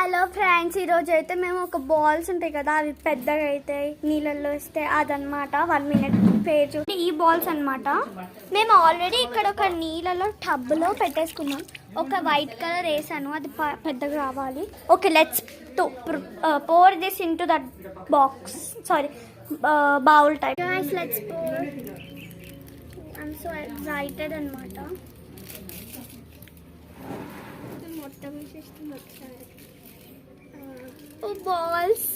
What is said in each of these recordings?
Hello friends, ఈరోజు అయితే మేము ఒక బాల్స్ ఉంటాయి కదా, అవి పెద్దగా అవుతాయి నీళ్ళల్లో వేస్తే, అదనమాట 1 మినిట్ పేజ్. ఈ బాల్స్ అనమాట మేము ఆల్రెడీ ఇక్కడ ఒక నీళ్ళలో టబ్లో పెట్టేసుకున్నాం. ఒక వైట్ కలర్ వేసాను, అది పెద్దగా రావాలి. Okay, let's pour this into that box, sorry bowl type. Guys, let's pour. I'm so excited అనమాట. మొత్తం వేసేస్తుంది ఒకసారి. బాల్స్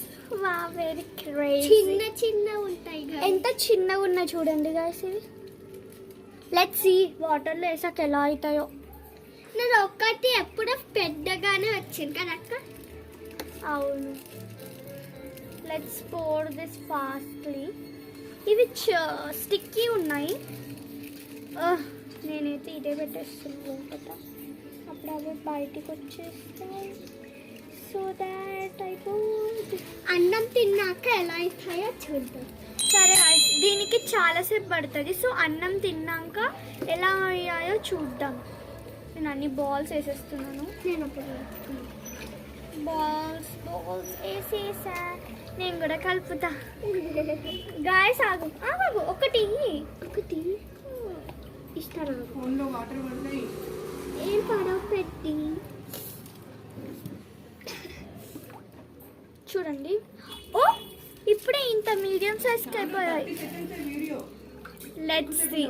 వెరీ క్రేజీ, చిన్న చిన్న ఉంటాయి. ఎంత చిన్నగా ఉన్నాయి చూడండి గైస్ ఇవి. లెట్స్ సీ వాటర్లో వేసాక ఎలా అవుతాయో. నేను ఒక్కటి ఎప్పుడు పెద్దగానే వచ్చింది కదా అక్క. అవును, లెట్స్ పోర్ దిస్ ఫాస్ట్లీ. ఇవి స్టిక్కీ ఉన్నాయి. నేనైతే ఇదే పెట్టేస్తున్నాను కదా, అప్పుడు అవి బయటికి వచ్చేస్తాయి. సో దాట్ అన్నం తిన్నాక ఎలా అవుతాయో చూద్దాం. సరే, దీనికి చాలాసేపు పడుతుంది. సో అన్నం తిన్నాక ఎలా అయ్యాయో చూద్దాం. నేను అన్ని బాల్స్ వేసేస్తున్నాను. నేను అప్పుడు బాల్స్ వేసేసా. నేను కూడా కలుపుతా. గాయస్ ఆగు ఒకటి ఇస్తారా? ఏం పడవ పెట్టి చూడండి. ఓ, ఇప్పుడే ఇంత మీడియం సైజ్ అయిపోయాయి. Let's see.